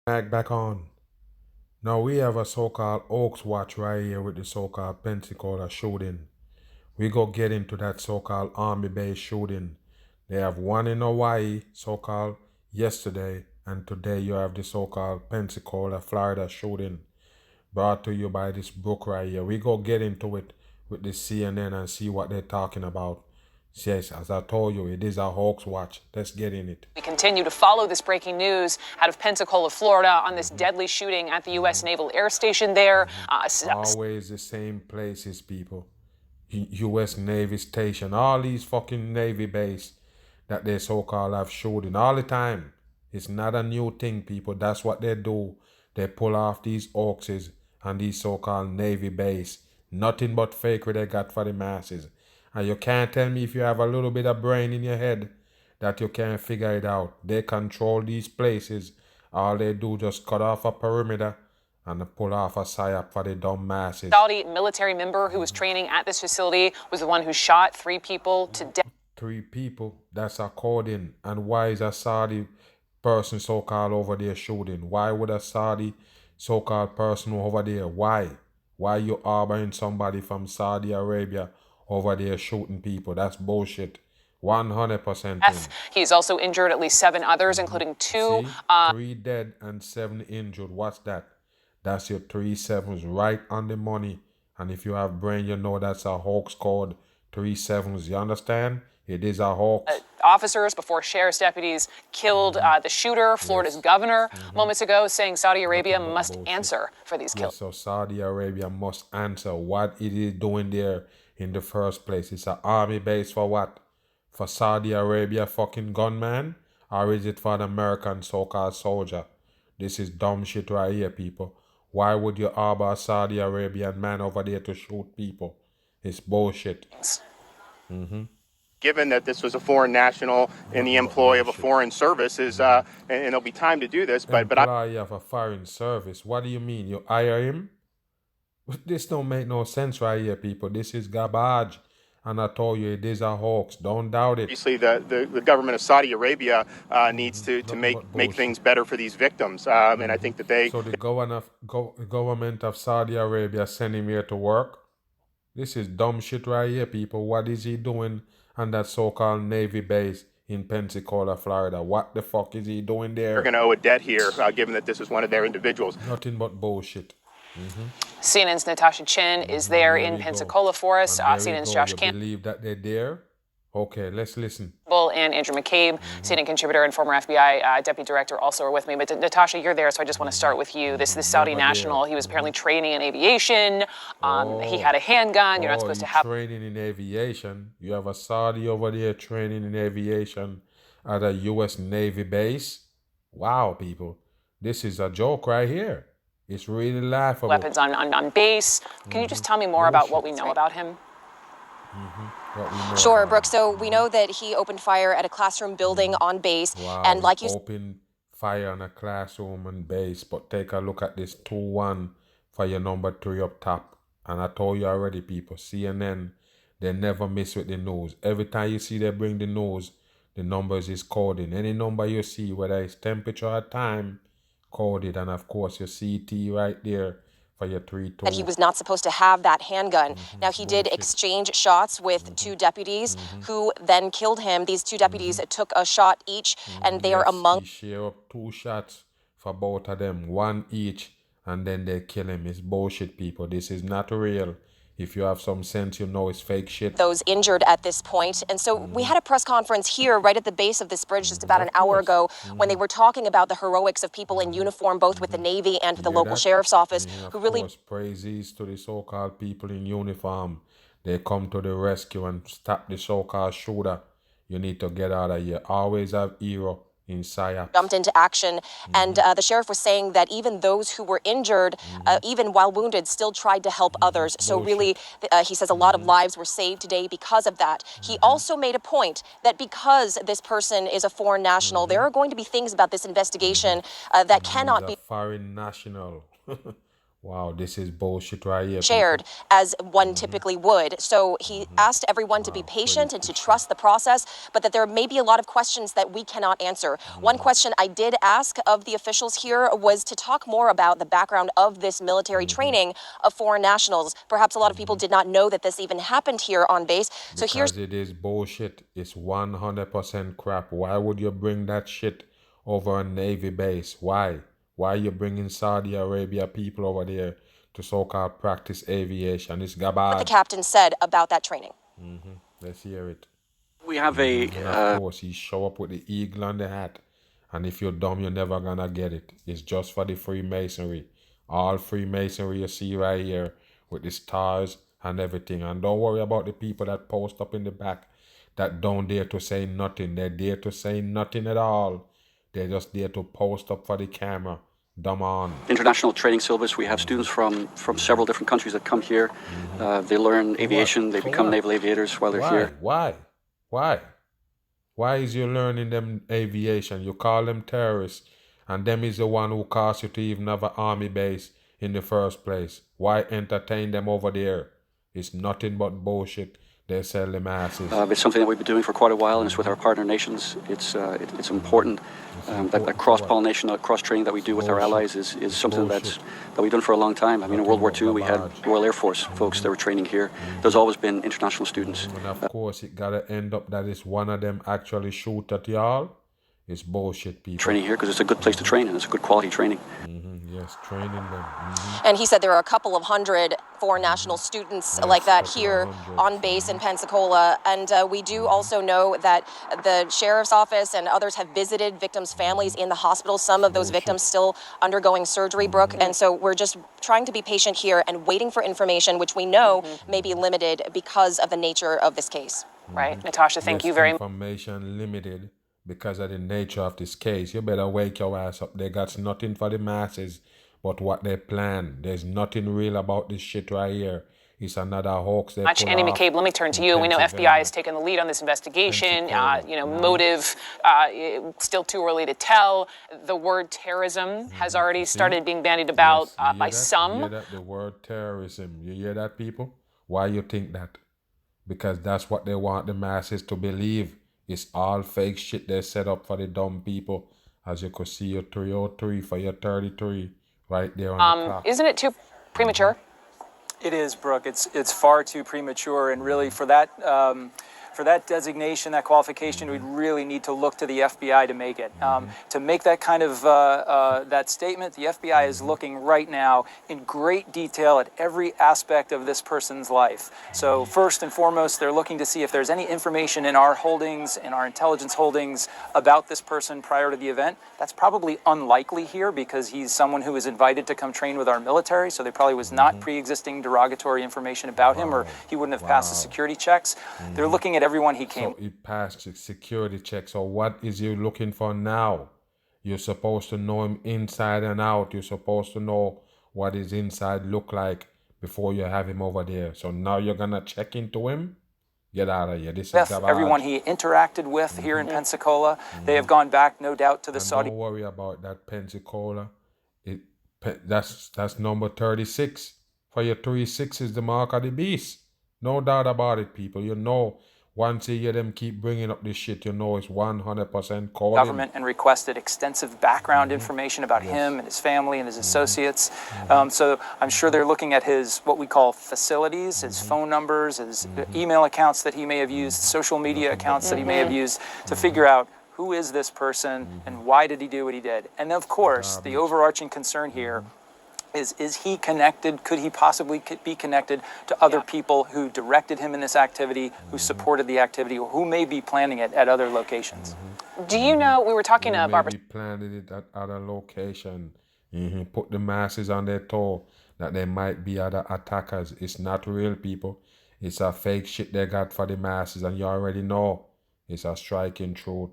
Back on. Now we have a so-called Oaks Watch right here with the so-called Pensacola shooting. We go get into that so-called Army base shooting. They have one in Hawaii, so-called yesterday, and today you have the so-called Pensacola, Florida shooting brought to you by this book right here. We go get into it with the CNN and see what they're talking about. Yes, as I told you, it is a hoax watch. Let's get in it. We continue to follow this breaking news out of Pensacola, Florida, on this deadly shooting at the U.S. Naval Air Station there. Always the same places, people. U.S. Navy Station, all these fucking Navy base that they so-called have shooting all the time. It's not a new thing, people. That's what they do. They pull off these hoaxes and these so-called Navy base. Nothing but fakery they got for the masses. And you can't tell me if you have a little bit of brain in your head that you can't figure it out. They control these places. All they do just cut off a perimeter and pull off a psyop for the dumb masses. Saudi military member who was training at this facility was the one who shot 3 people to death. 3 people, that's according. And why is a Saudi person so-called over there shooting? Why would a Saudi so-called person over there? Why? Why you harboring somebody from Saudi Arabia over there shooting people? That's bullshit. 100%. He's also injured at least 7 others, including 2. 3 dead and 7 injured. What's that? That's your 3 sevens right on the money. And if you have brain, you know that's a hoax code. 3 sevens. You understand? It is a hoax. Officers before sheriff's deputies killed the shooter. Florida's governor moments ago saying Saudi Arabia must answer for these kills. So Saudi Arabia must answer what it is doing there in the first place. It's an army base for what? For Saudi Arabia fucking gunman? Or is it for an American so-called soldier? This is dumb shit right here, people. Why would you harbor a Saudi Arabian man over there to shoot people? It's bullshit. Given that this was a foreign national in the employ of a foreign service, and there'll be time to do this, but employee of a foreign service. What do you mean? You hire him? This don't make no sense right here, people. This is garbage. And I told you, it is a hoax. Don't doubt it. Obviously, the government of Saudi Arabia needs to make things better for these victims, and I think that they. So the government of Saudi Arabia sent him here to work. This is dumb shit right here, people. What is he doing on that so-called Navy base in Pensacola, Florida? What the fuck is he doing there? They're going to owe a debt here, given that this is one of their individuals. Nothing but bullshit. CNN's Natasha Chin is there in Pensacola for us. CNN's Josh Campbell. Believe that they're there? Okay, let's listen. And Andrew McCabe, CNN contributor and former FBI deputy director, also are with me. But Natasha, you're there, so I just want to start with you. This Saudi national, he was apparently training in aviation. He had a handgun. You're not supposed to have training in aviation. You have a Saudi over there training in aviation at a U.S. Navy base. Wow, people, this is a joke right here. It's really laughable. Weapons on base. Can you just tell me more about what we know about him? Sure, Brooke. So we know that he opened fire at a classroom building on base. Wow, and like you opened fire on a classroom and base. But take a look at this 2-1 for your number 3 up top. And I told you already, people, CNN, they never miss with the news. Every time you see they bring the news, the numbers is coding. Any number you see, whether it's temperature or time, coded. And of course your CT right there for your 3-2. That he was not supposed to have that handgun. Now he did exchange shots with 2 deputies who then killed him. These 2 deputies took a shot each, and they are among. He share up 2 shots for both of them, 1 each, and then they kill him. It's bullshit, people. This is not real. If you have some sense, you know it's fake shit. Those injured at this point. And so we had a press conference here right at the base of this bridge just about an hour ago when they were talking about the heroics of people in uniform, both with the Navy and with the local sheriff's office, who really praises to the so-called people in uniform. They come to the rescue and stop the so-called shooter. You need to get out of here. Always have hero inside. Jumped into action, and the sheriff was saying that even those who were injured, even while wounded, still tried to help others. So really, he says a lot of lives were saved today because of that. He also made a point that because this person is a foreign national, there are going to be things about this investigation that cannot be. Foreign national. Wow, this is bullshit right here, shared people. as one typically would. So he asked everyone to be Wow, patient and to crazy shit. trust the process, but that there may be a lot of questions that we cannot answer. One question I did ask of the officials here was to talk more about the background of this military training of foreign nationals. Perhaps a lot of people did not know that this even happened here on base. So here's Because it is bullshit. It's 100% crap. Why would you bring that shit over a Navy base? Why? Why you bringing Saudi Arabia people over there to so-called practice aviation? It's what the garbage. captain said about that training. Let's hear it. We have a And of course, he show up with the eagle on the hat. And if you're dumb, you're never gonna get it. It's just for the Freemasonry. All Freemasonry you see right here with the stars and everything. And don't worry about the people that post up in the back that don't dare to say nothing. They're there to say nothing at all. They're just there to post up for the camera. Dumb on. international training syllabus. We have students from several different countries that come here. They learn aviation. They For become what? naval aviators while they're here. Why? Why? Why is you learning them aviation? You call them terrorists, and them is the one who caused you to even have an army base in the first place. Why entertain them over there? It's nothing but bullshit. They sell the masses. It's something that we've been doing for quite a while, and it's with our partner nations. It's important. That cross-pollination, that cross-training that we do with our allies is something that we've done for a long time. I mean, in World War II, we had Royal Air Force folks that were training here. There's always been international students. And of course, it gotta end up that it's one of them actually shoot at y'all. It's bullshit, people. Training here because it's a good place to train, and it's a good quality training. Yes, training them. And he said there are a couple of hundred foreign national students like that here on base in Pensacola. And we do also know that the sheriff's office and others have visited victims' families in the hospital. Some of those victims still undergoing surgery, Brooke. And so we're just trying to be patient here and waiting for information, which we know may be limited because of the nature of this case. Right. Natasha, thank you very much. Information limited because of the nature of this case. You better wake your ass up. They got nothing for the masses but what they plan. There's nothing real about this shit right here. It's another hoax they pull Andy off McCabe, let me turn to in you. We know FBI Pennsylvania. has taken the lead on this investigation. Pensacola. Motive, still too early to tell. The word terrorism has already started being bandied about Yes, you hear by that? some. You hear that? The word terrorism. You hear that, people? Why you think that? Because that's what they want the masses to believe. It's all fake shit they set up for the dumb people. As you could see your 303 for your 33 right there on the clock. Isn't it too premature? It is, Brooke. It's far too premature, and really for that designation, that qualification, we'd really need to look to the FBI to make it. To make that kind of that statement, the FBI is looking right now in great detail at every aspect of this person's life. So first and foremost, they're looking to see if there's any information in our holdings, in our intelligence holdings about this person prior to the event. That's probably unlikely here because he's someone who was invited to come train with our military, so there probably was not pre-existing derogatory information about him, or he wouldn't have passed the security checks. They're looking at everyone he came. So he passed the security check. So what is you looking for now? You're supposed to know him inside and out. You're supposed to know what his inside look like before you have him over there. So now you're gonna check into him? Get out of here. This is garbage. Everyone he interacted with here in Pensacola. They have gone back, no doubt, to the And Saudi. don't worry about that Pensacola. That's number 36. For your 36 is the mark of the beast. No doubt about it, people. You know, once you hear them keep bringing up this shit, you know it's 100% called Government and requested extensive background information about him and his family and his associates. So I'm sure they're looking at his what we call facilities, his phone numbers, his email accounts that he may have used, social media accounts that he may have used to figure out who is this person and why did he do what he did. And of course, the overarching concern here is he connected? Could he possibly be connected to other people who directed him in this activity, who supported the activity, or who may be planning it at other locations? Do you know, we were talking to Barbara. Maybe planted it at other location. Put the masses on their toe that there might be other attackers. It's not real, people. It's a fake shit they got for the masses, and you already know it's a striking truth.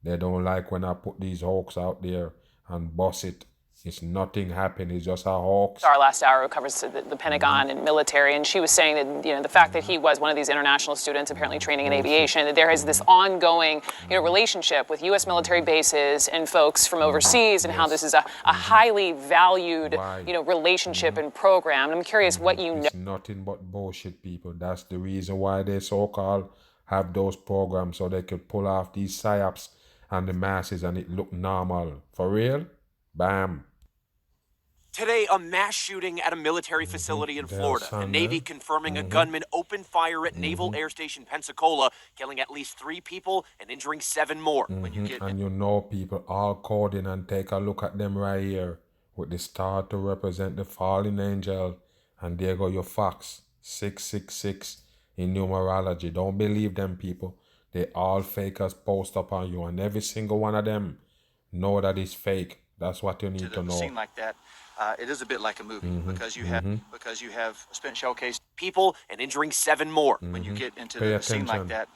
They don't like when I put these hoax out there and bust it. It's nothing happened. It's just a hoax. Our last hour who covers the Pentagon and military, and she was saying that the fact that he was one of these international students apparently training in aviation, that there is this ongoing relationship with U.S. military bases and folks from overseas, and how this is a highly valued relationship and program. And I'm curious what you know. It's nothing but bullshit, people. That's the reason why they so-called have those programs, so they could pull off these psyops on the masses and it look normal. For real? Bam. Today, a mass shooting at a military facility in Florida. The Navy confirming a gunman opened fire at Naval Air Station Pensacola, killing at least 3 people and injuring 7 more. And people all called in and take a look at them right here with the star to represent the fallen angel. And there go your fox, 666 in numerology. Don't believe them, people. They all fakers post up on you, and every single one of them know that it's fake. That's what you need to know. Scene like that, it is a bit like a movie because you have spent shell case people and injuring 7 more. When you get into a scene like that,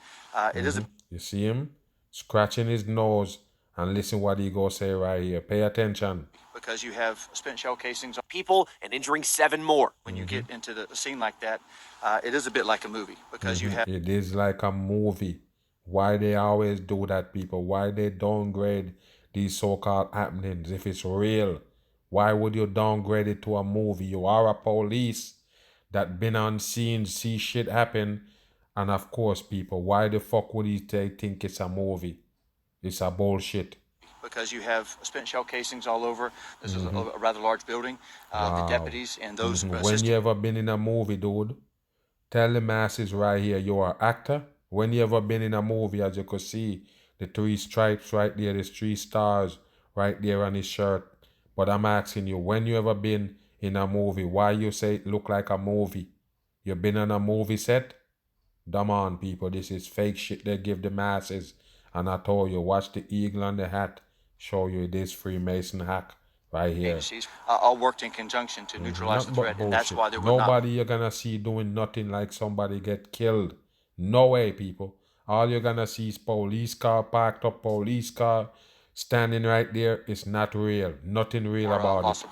it is. You see him scratching his nose and listen what he go say right here. Pay attention. Because you have spent shell casings on people and injuring 7 more. When you get into the scene like that, it is a bit like a movie because you have. It is like a movie. Why they always do that, people? Why they downgrade these so-called happenings if it's real? Why would you downgrade it to a movie? You are a police that been on scene, see shit happen, and of course, people, why the fuck would they think it's a movie? It's a bullshit. Because you have spent shell casings all over. This is a rather large building. The deputies and those. When you ever been in a movie, dude? Tell the masses right here, you are an actor. When you ever been in a movie, as you could see, the 3 stripes right there, there's 3 stars right there on his shirt. But I'm asking you, when you ever been in a movie, why you say it look like a movie? You been on a movie set? Come on, people, this is fake shit they give the masses. And I told you, watch the eagle on the hat. Show you this Freemason hack right here. Agencies all worked in conjunction to neutralize the threat, and that's why there were nobody you're gonna see doing nothing like somebody get killed. No way, people. All you're gonna see is police car, parked up police car, standing right there. It's not real. Nothing real about it.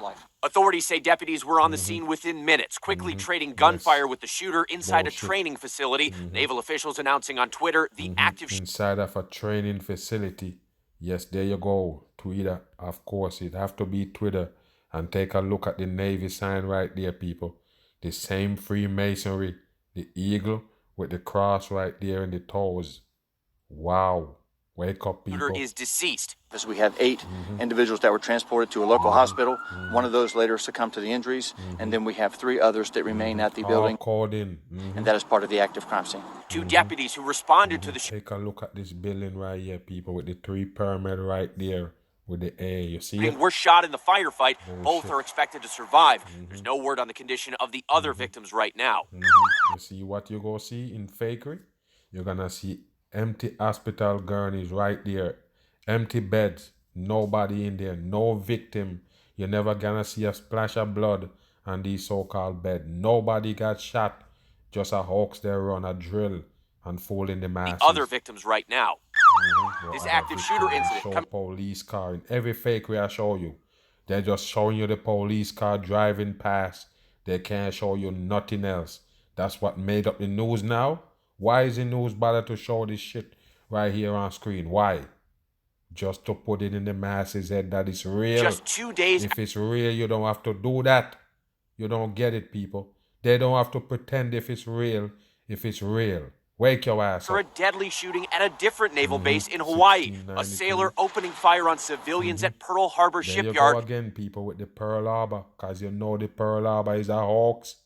Authorities say deputies were on the scene within minutes, quickly trading gunfire with the shooter inside a training facility. Naval officials announcing on Twitter the active inside of a training facility. Yes, there you go. Twitter, of course, it have to be Twitter. And take a look at the Navy sign right there, people. The same Freemasonry, the eagle with the cross right there in the toes. Wow. Wake up, people. Shooter is deceased. As we have 8 individuals that were transported to a local hospital. One of those later succumbed to the injuries. And then we have 3 others that remain at the building. All called in. And that is part of the active crime scene. 2 deputies who responded to the Take a look at this building right here, people, with the 3 pyramid right there with the A. You see it? were shot in the firefight. Both are expected to survive. There's no word on the condition of the other victims right now. You see what you go see in fakery? You're gonna see empty hospital gurneys right there. Empty beds. Nobody in there. No victim. You're never gonna see a splash of blood on these so-called beds. Nobody got shot. Just a hoax they run a drill and fooling the masses. The other victims right now. This active shooter incident. Show police car in every fakery I show you. They're just showing you the police car driving past. They can't show you nothing else. That's what made up the news now. Why is the news bother to show this shit right here on screen? Why? Just to put it in the masses' head that it's real. Just 2 days. If it's real, you don't have to do that. You don't get it, people. They don't have to pretend if it's real. If it's real. Wake your ass For up. a deadly shooting at a different naval base in Hawaii. A sailor opening fire on civilians at Pearl Harbor There shipyard. you go again, people, with the Pearl Harbor. Because you know the Pearl Harbor is a hoax.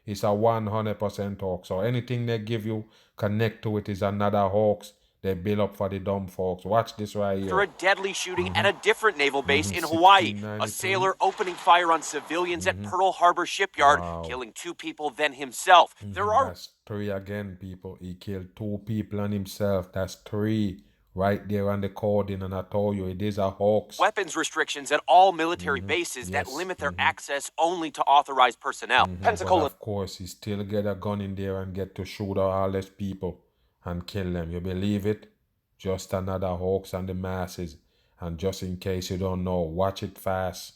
It's a 100% hoax. So anything they give you, connect to it is another hoax. They build up for the dumb folks. Watch this right here. For a deadly shooting at a different naval base in Hawaii. A sailor opening fire on civilians at Pearl Harbor shipyard, killing 2 people, then himself. There are That's 3 again, people. He killed 2 people and himself. That's 3 right there on the coding. And I told you, it is a hoax. weapons restrictions at all military bases that limit their access only to authorized personnel. Pensacola. But of course, he still get a gun in there and get to shoot all these people and kill them. You believe it? Just another hoax on the masses. And just in case you don't know, watch it fast.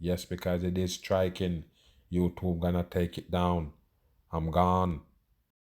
Yes, because it is striking. YouTube gonna take it down. I'm gone.